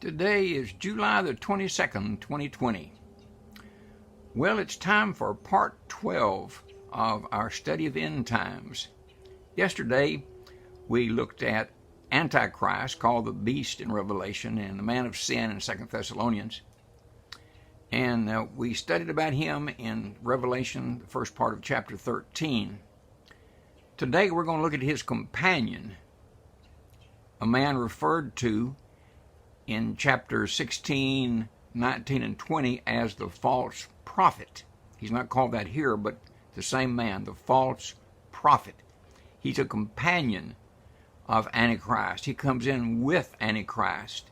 Today is July the 22nd, 2020. Well, it's time for part 12 of our study of end times. Yesterday, we looked at Antichrist, called the beast in Revelation, and the man of sin in 2 Thessalonians. And we studied about him in Revelation, the first part of chapter 13. Today, we're going to look at his companion, a man referred to in chapters 16, 19, and 20 as the false prophet. He's not called that here, but the same man, the false prophet. He's a companion of Antichrist. He comes in with Antichrist.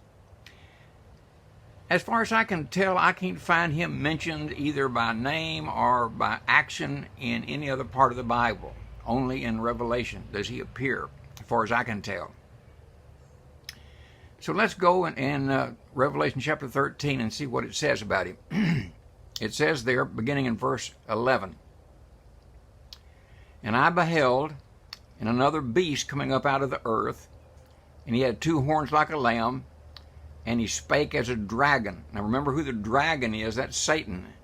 As far as I can tell, I can't find him mentioned either by name or by action in any other part of the Bible. Only in Revelation does he appear, as far as I can tell. So let's go in Revelation chapter 13 and see what it says about him. It says there, beginning in verse 11, "And I beheld, and another beast coming up out of the earth, and he had two horns like a lamb, and he spake as a dragon." Now remember who the dragon is, that's Satan.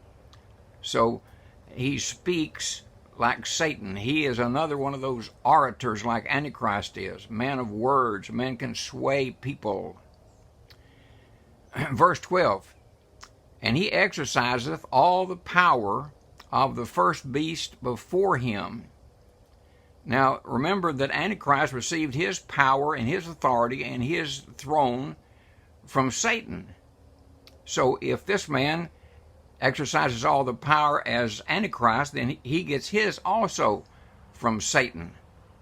So he speaks like Satan. He is another one of those orators like Antichrist is, man of words, man can sway people. Verse 12, "And he exerciseth all the power of the first beast before him." Now remember that Antichrist received his power and his authority and his throne from Satan. So if this man exercises all the power as Antichrist, then he gets his also from Satan.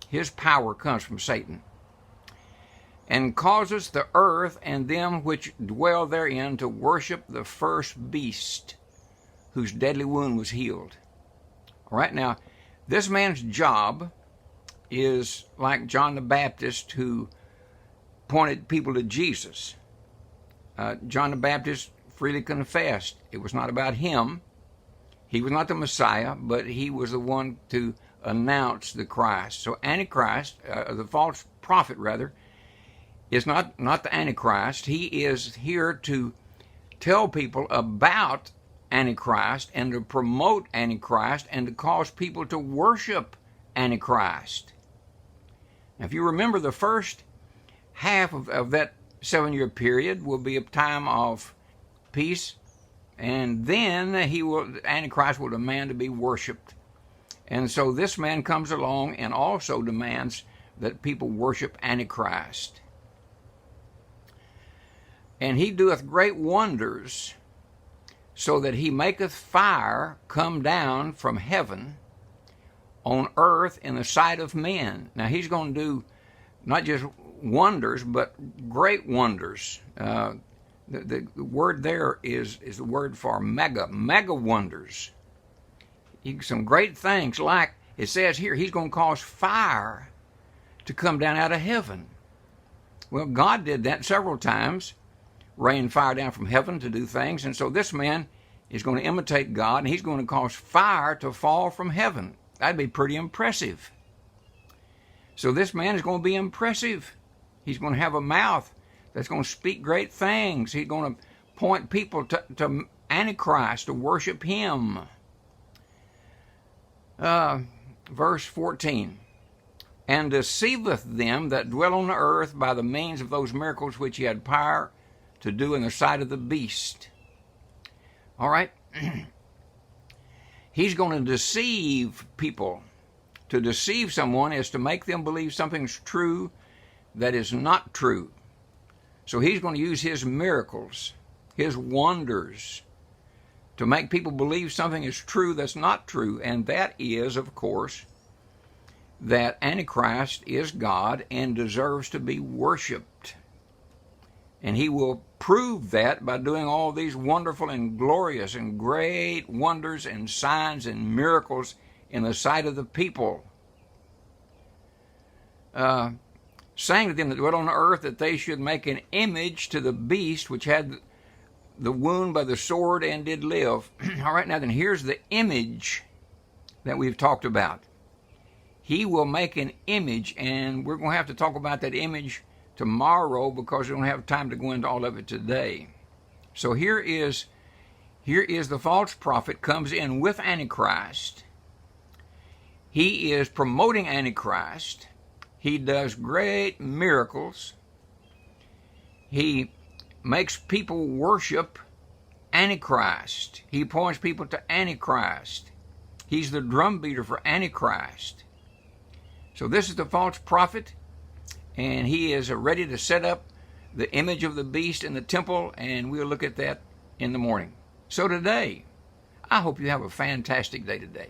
His power comes from Satan. "And causes the earth and them which dwell therein to worship the first beast, whose deadly wound was healed." All right, now, this man's job is like John the Baptist, who pointed people to Jesus. John the Baptist freely confessed it was not about him. He was not the Messiah, but he was the one to announce the Christ. So Antichrist, the false prophet rather, is not the Antichrist. He is here to tell people about Antichrist and to promote Antichrist and to cause people to worship Antichrist. Now, if you remember, the first half of that 7-year period will be a time of peace, and then Antichrist will demand to be worshipped. And so this man comes along and also demands that people worship Antichrist. "And he doeth great wonders, so that he maketh fire come down from heaven on earth in the sight of men." Now he's going to do not just wonders, but great wonders. The word there is the word for mega wonders. Some great things, like it says here, he's going to cause fire to come down out of heaven. Well, God did that several times, rain fire down from heaven to do things, and so this man is going to imitate God, and he's going to cause fire to fall from heaven. That'd be pretty impressive. So this man is going to be impressive. He's going to have a mouth that's going to speak great things. He's going to point people to Antichrist, to worship him. Verse 14, "And deceiveth them that dwell on the earth by the means of those miracles which he had power to do in the sight of the beast." All right. He's going to deceive people. To deceive someone is to make them believe something's true that is not true. So he's going to use his miracles, his wonders, to make people believe something is true that's not true. And that is, of course, that Antichrist is God and deserves to be worshipped. And he will prove that by doing all these wonderful and glorious and great wonders and signs and miracles in the sight of the people. "Saying to them that dwell on the earth that they should make an image to the beast which had the wound by the sword and did live." All right, now then here's the image that we've talked about. He will make an image, and we're going to have to talk about that image tomorrow because we don't have time to go into all of it today. So here is the false prophet comes in with Antichrist. He is promoting Antichrist. He does great miracles. He makes people worship Antichrist. He points people to Antichrist. He's the drum beater for Antichrist. So this is the false prophet, and he is ready to set up the image of the beast in the temple, and we'll look at that in the morning. So today, I hope you have a fantastic day today.